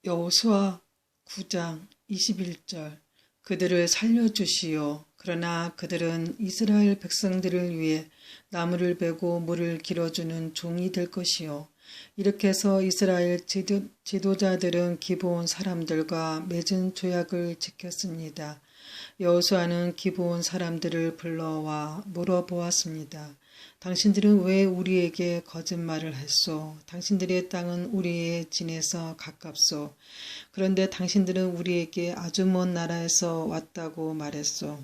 여호수아 9장 21절 그들을 살려주시오. 그러나 그들은 이스라엘 백성들을 위해 나무를 베고 물을 길어주는 종이 될 것이요. 이렇게 해서 이스라엘 지도자들은 기브온 사람들과 맺은 조약을 지켰습니다. 여호수아는 기브온 사람들을 불러와 물어보았습니다. 당신들은 왜 우리에게 거짓말을 했소? 당신들의 땅은 우리의 진에서 가깝소. 그런데 당신들은 우리에게 아주 먼 나라에서 왔다고 말했소.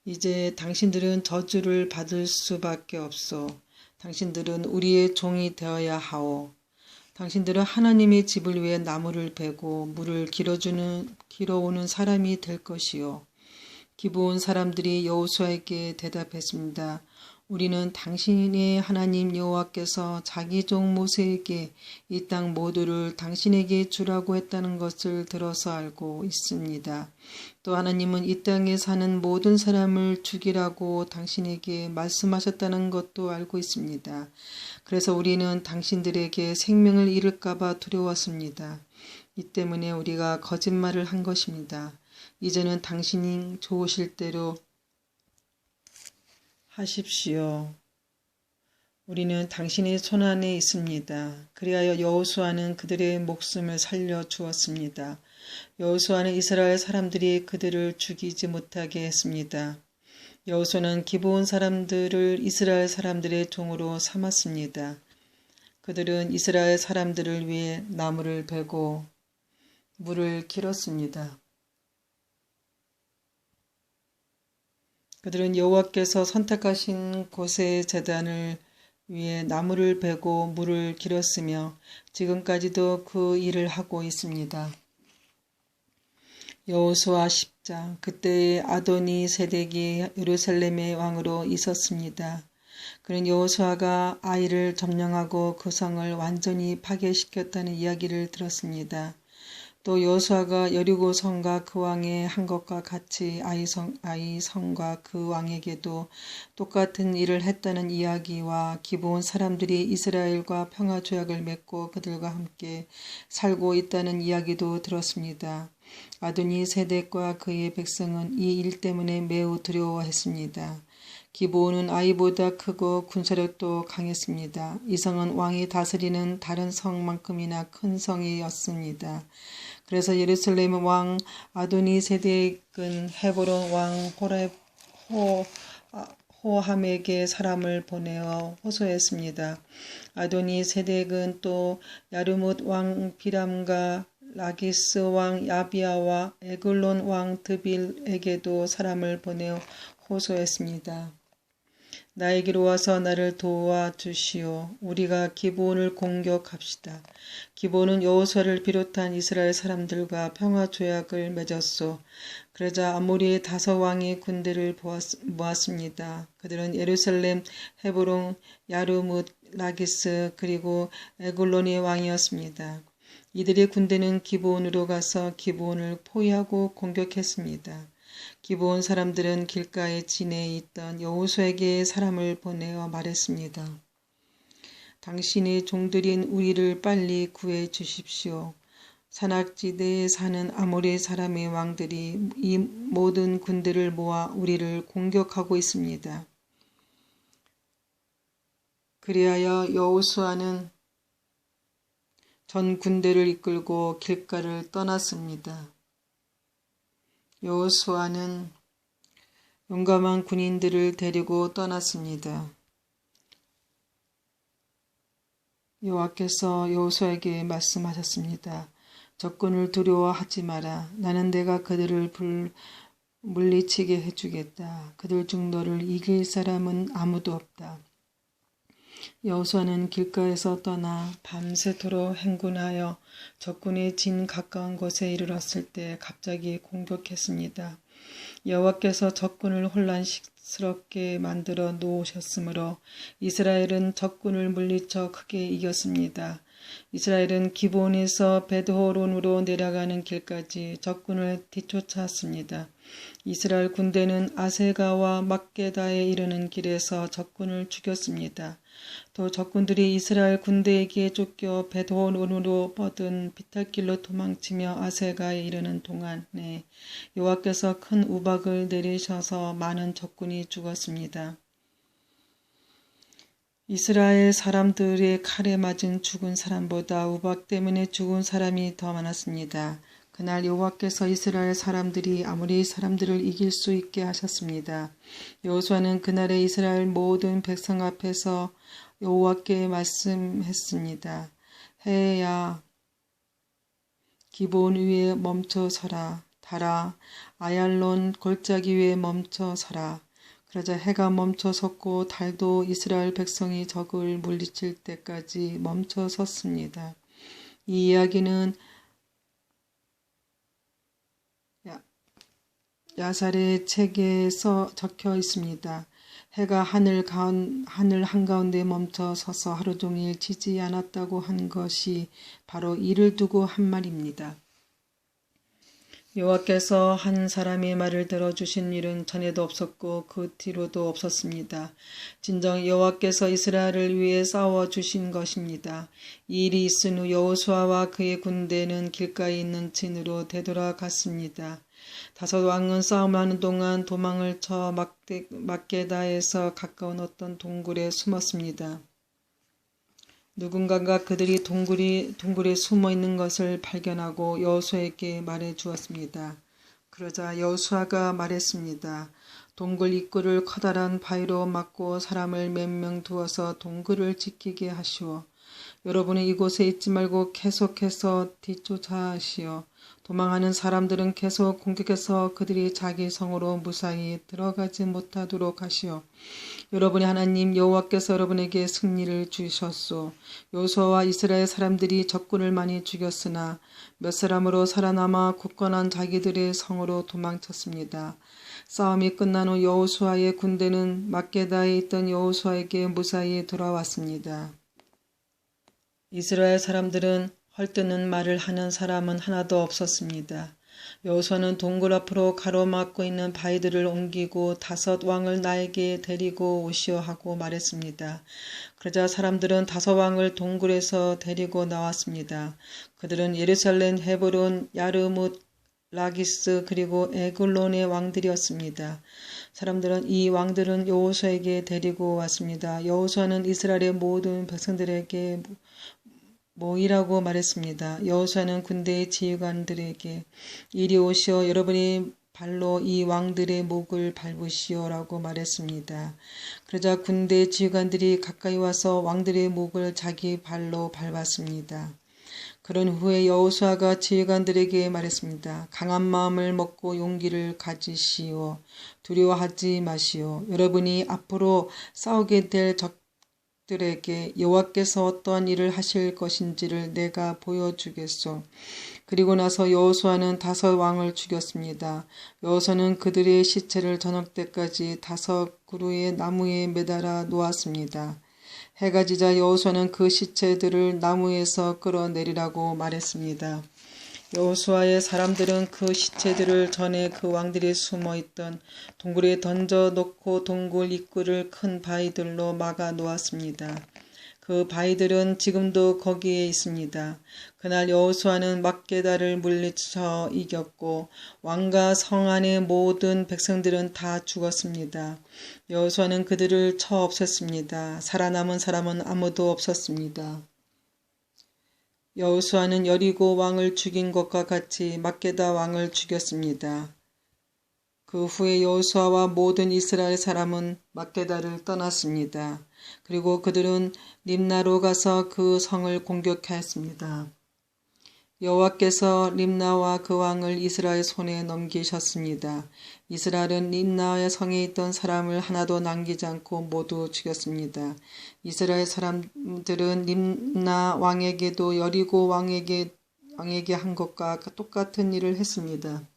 이제 당신들은 저주를 받을 수밖에 없소. 당신들은 우리의 종이 되어야 하오. 당신들은 하나님의 집을 위해 나무를 베고 물을 길어오는 사람이 될 것이요. 기브온 사람들이 여호수아에게 대답했습니다. 우리는 당신의 하나님 여호와께서 자기 종 모세에게 이 땅 모두를 당신에게 주라고 했다는 것을 들어서 알고 있습니다. 또 하나님은 이 땅에 사는 모든 사람을 죽이라고 당신에게 말씀하셨다는 것도 알고 있습니다. 그래서 우리는 당신들에게 생명을 잃을까 봐 두려웠습니다. 이 때문에 우리가 거짓말을 한 것입니다. 이제는 당신이 좋으실 대로 하십시오. 우리는 당신의 손안에 있습니다. 그리하여 여호수아는 그들의 목숨을 살려 주었습니다. 여호수아는 이스라엘 사람들이 그들을 죽이지 못하게 했습니다. 여호수아는 기브온 사람들을 이스라엘 사람들의 종으로 삼았습니다. 그들은 이스라엘 사람들을 위해 나무를 베고 물을 길었습니다. 그들은 여호와께서 선택하신 곳의 제단을 위해 나무를 베고 물을 길었으며 지금까지도 그 일을 하고 있습니다. 여호수아 10장 그때의 아도니 세덱이 예루살렘의 왕으로 있었습니다. 그는 여호수아가 아이를 점령하고 그 성을 완전히 파괴시켰다는 이야기를 들었습니다. 또 여호수아가 여리고 성과 그 왕의 한 것과 같이 아이 성과 그 왕에게도 똑같은 일을 했다는 이야기와 기브온 사람들이 이스라엘과 평화 조약을 맺고 그들과 함께 살고 있다는 이야기도 들었습니다. 아도니 세덱과 그의 백성은 이 일 때문에 매우 두려워했습니다. 기브온은 아이보다 크고 군사력도 강했습니다. 이 성은 왕이 다스리는 다른 성만큼이나 큰 성이었습니다. 그래서 예루살렘 왕 아도니 세덱은 헤브론 왕 호함에게 사람을 보내어 호소했습니다. 아도니 세덱은 또 야르뭇 왕 비람과 라기스 왕 야비아와 에글론 왕 드빌에게도 사람을 보내어 호소했습니다. 나에게로 와서 나를 도와주시오. 우리가 기브온을 공격합시다. 기브온은 여호수아를 비롯한 이스라엘 사람들과 평화 조약을 맺었소. 그러자 아모리의 5왕의 군대를 모았습니다. 그들은 예루살렘, 헤브론, 야르뭇, 라기스 그리고 에글론의 왕이었습니다. 이들의 군대는 기브온으로 가서 기브온을 포위하고 공격했습니다. 기브온 사람들은 길가의 진에 있던 여호수아에게 사람을 보내어 말했습니다. 당신의 종들인 우리를 빨리 구해 주십시오. 산악지대에 사는 아모리 사람의 왕들이 이 모든 군대를 모아 우리를 공격하고 있습니다. 그리하여 여호수아는 전 군대를 이끌고 길가를 떠났습니다. 여호수아는 용감한 군인들을 데리고 떠났습니다. 여호와께서 여호수아에게 말씀하셨습니다. 적군을 두려워하지 마라. 나는 내가 그들을 물리치게 해주겠다. 그들 중 너를 이길 사람은 아무도 없다. 여호수아는 길가에서 떠나 밤새도록 행군하여 적군의 진 가까운 곳에 이르렀을 때 갑자기 공격했습니다. 여호와께서 적군을 혼란스럽게 만들어 놓으셨으므로 이스라엘은 적군을 물리쳐 크게 이겼습니다. 이스라엘은 기브온에서 베드호론으로 내려가는 길까지 적군을 뒤쫓았습니다. 이스라엘 군대는 아세가와 막게다에 이르는 길에서 적군을 죽였습니다. 또 적군들이 이스라엘 군대에게 쫓겨 베드호론으로 뻗은 비탈길로 도망치며 아세가에 이르는 동안에 여호와께서 큰 우박을 내리셔서 많은 적군이 죽었습니다. 이스라엘 사람들의 칼에 맞은 죽은 사람보다 우박 때문에 죽은 사람이 더 많았습니다. 그날 여호와께서 이스라엘 사람들이 아모리 사람들을 이길 수 있게 하셨습니다. 여호수아는 그날에 이스라엘 모든 백성 앞에서 여호와께 말씀했습니다. 해야 기본 위에 멈춰 서라. 달아 아얄론 골짜기 위에 멈춰 서라. 그러자 해가 멈춰 섰고 달도 이스라엘 백성이 적을 물리칠 때까지 멈춰 섰습니다. 이 이야기는 야살의 책에 적혀 있습니다. 해가 하늘 한가운데 멈춰 서서 하루 종일 지지 않았다고 한 것이 바로 이를 두고 한 말입니다. 여호와께서 한 사람의 말을 들어주신 일은 전에도 없었고 그 뒤로도 없었습니다. 진정 여호와께서 이스라엘을 위해 싸워주신 것입니다. 이 일이 있은 후 여호수아와 그의 군대는 길가에 있는 진으로 되돌아갔습니다. 다섯 왕은 싸움하는 동안 도망을 쳐 막게다에서 가까운 어떤 동굴에 숨었습니다. 누군가가 그들이 동굴에 숨어 있는 것을 발견하고 여호수아에게 말해 주었습니다. 그러자 여호수아가 말했습니다. 동굴 입구를 커다란 바위로 막고 사람을 몇 명 두어서 동굴을 지키게 하시오. 여러분은 이곳에 있지 말고 계속해서 뒤쫓아하시오. 도망하는 사람들은 계속 공격해서 그들이 자기 성으로 무사히 들어가지 못하도록 하시오. 여러분의 하나님 여호와께서 여러분에게 승리를 주셨소. 여호수아와 이스라엘 사람들이 적군을 많이 죽였으나 몇 사람으로 살아남아 굳건한 자기들의 성으로 도망쳤습니다. 싸움이 끝난 후 여호수아의 군대는 막게다에 있던 여호수아에게 무사히 돌아왔습니다. 이스라엘 사람들은 헐뜯는 말을 하는 사람은 하나도 없었습니다. 여호수아는 동굴 앞으로 가로막고 있는 바위들을 옮기고 다섯 왕을 나에게 데리고 오시오 하고 말했습니다. 그러자 사람들은 다섯 왕을 동굴에서 데리고 나왔습니다. 그들은 예루살렘, 헤브론, 야르뭇, 라기스 그리고 에글론의 왕들이었습니다. 사람들은 이 왕들은 여호수아에게 데리고 왔습니다. 여호수아는 이스라엘의 모든 백성들에게 모이라고 말했습니다. 여호수아는 군대의 지휘관들에게 이리 오시어 여러분이 발로 이 왕들의 목을 밟으시오라고 말했습니다. 그러자 군대 지휘관들이 가까이 와서 왕들의 목을 자기 발로 밟았습니다. 그런 후에 여호수아가 지휘관들에게 말했습니다. 강한 마음을 먹고 용기를 가지시오. 두려워하지 마시오. 여러분이 앞으로 싸우게 될 적들에게 여호와께서 어떠한 일을 하실 것인지를 내가 보여주겠소. 그리고 나서 여호수아는 다섯 왕을 죽였습니다. 여호수아는 그들의 시체를 저녁 때까지 다섯 그루의 나무에 매달아 놓았습니다. 해가 지자 여호수아는 그 시체들을 나무에서 끌어내리라고 말했습니다. 여호수아의 사람들은 그 시체들을 전에 그 왕들이 숨어있던 동굴에 던져놓고 동굴 입구를 큰 바위들로 막아 놓았습니다. 그 바위들은 지금도 거기에 있습니다. 그날 여호수아는 막게다를 물리쳐 이겼고 왕과 성 안의 모든 백성들은 다 죽었습니다. 여호수아는 그들을 쳐 없앴습니다. 살아남은 사람은 아무도 없었습니다. 여호수아는 여리고 왕을 죽인 것과 같이 막게다 왕을 죽였습니다. 그 후에 여호수아와 모든 이스라엘 사람은 막게다를 떠났습니다. 그리고 그들은 림나로 가서 그 성을 공격하였습니다. 여호와께서 림나와 그 왕을 이스라엘 손에 넘기셨습니다. 이스라엘은 림나의 성에 있던 사람을 하나도 남기지 않고 모두 죽였습니다. 이스라엘 사람들은 림나 왕에게도 여리고 왕에게 한 것과 똑같은 일을 했습니다.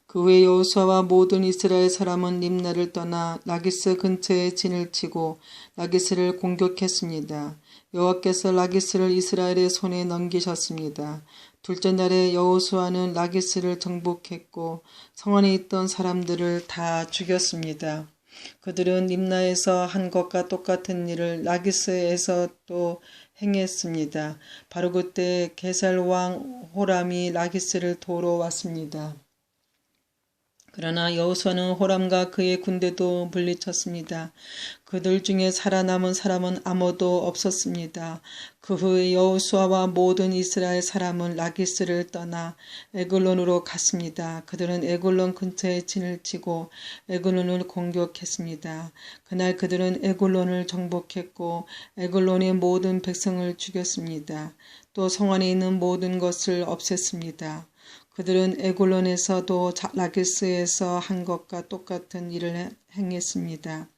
그 후에 여호수아와 모든 이스라엘 사람은 림나를 떠나 라기스 근처에 진을 치고 라기스를 공격했습니다. 여호와께서 라기스를 이스라엘의 손에 넘기셨습니다. 둘째 날에 여호수아는 라기스를 정복했고 성 안에 있던 사람들을 다 죽였습니다. 그들은 림나에서 한 것과 똑같은 일을 라기스에서 또 행했습니다. 바로 그때 게살 왕 호람이 라기스를 도로 왔습니다. 그러나 여호수아는 호람과 그의 군대도 물리쳤습니다. 그들 중에 살아남은 사람은 아무도 없었습니다. 그 후에 여호수아와 모든 이스라엘 사람은 라기스를 떠나 에글론으로 갔습니다. 그들은 에글론 근처에 진을 치고 에글론을 공격했습니다. 그날 그들은 에글론을 정복했고 에글론의 모든 백성을 죽였습니다. 또 성 안에 있는 모든 것을 없앴습니다. 그들은 에글론에서도 라기스에서 한 것과 똑같은 일을 행했습니다.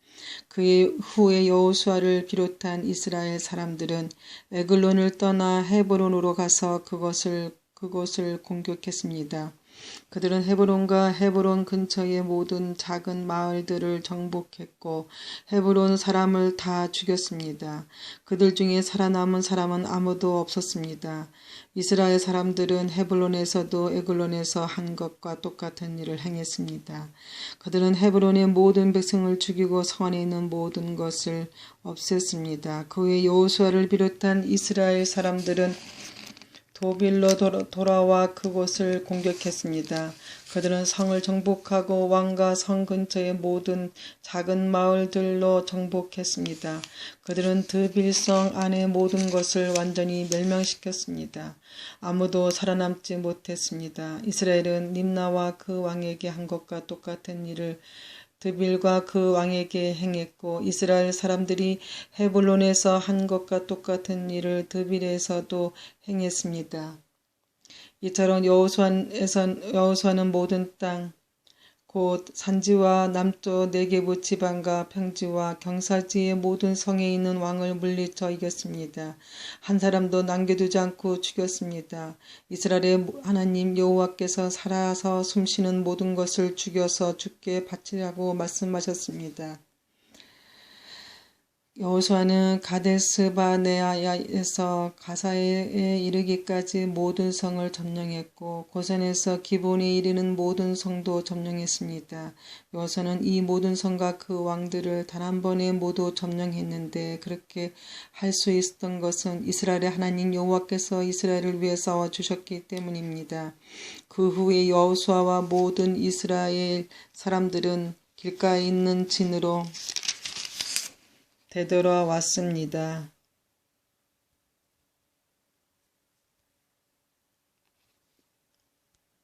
그 후에 여호수아를 비롯한 이스라엘 사람들은 에글론을 떠나 헤브론으로 가서 그곳을 공격했습니다. 그들은 헤브론과 헤브론 근처의 모든 작은 마을들을 정복했고 헤브론 사람을 다 죽였습니다. 그들 중에 살아남은 사람은 아무도 없었습니다. 이스라엘 사람들은 헤브론에서도 에글론에서 한 것과 똑같은 일을 행했습니다. 그들은 헤브론의 모든 백성을 죽이고 성 안에 있는 모든 것을 없앴습니다. 그 후에 여호수아를 비롯한 이스라엘 사람들은 도빌로 돌아와 그곳을 공격했습니다. 그들은 성을 정복하고 왕과 성 근처의 모든 작은 마을들로 정복했습니다. 그들은 드빌성 안의 모든 것을 완전히 멸망시켰습니다. 아무도 살아남지 못했습니다. 이스라엘은 림나와 그 왕에게 한 것과 똑같은 일을 드빌과 그 왕에게 행했고 이스라엘 사람들이 헤블론에서 한 것과 똑같은 일을 드빌에서도 행했습니다. 이처럼 여호수아는 모든 땅 곧 산지와 남쪽 네게부 지방과 평지와 경사지의 모든 성에 있는 왕을 물리쳐 이겼습니다. 한 사람도 남겨두지 않고 죽였습니다. 이스라엘의 하나님 여호와께서 살아서 숨쉬는 모든 것을 죽여서 주께 바치라고 말씀하셨습니다. 여호수아는 가데스바네아에서 가사에 이르기까지 모든 성을 점령했고 고산에서 기본에 이르는 모든 성도 점령했습니다. 여호수아는 이 모든 성과 그 왕들을 단 한 번에 모두 점령했는데 그렇게 할 수 있었던 것은 이스라엘의 하나님 여호와께서 이스라엘을 위해 싸워 주셨기 때문입니다. 그 후에 여호수아와 모든 이스라엘 사람들은 길가에 있는 진으로 되돌아왔습니다.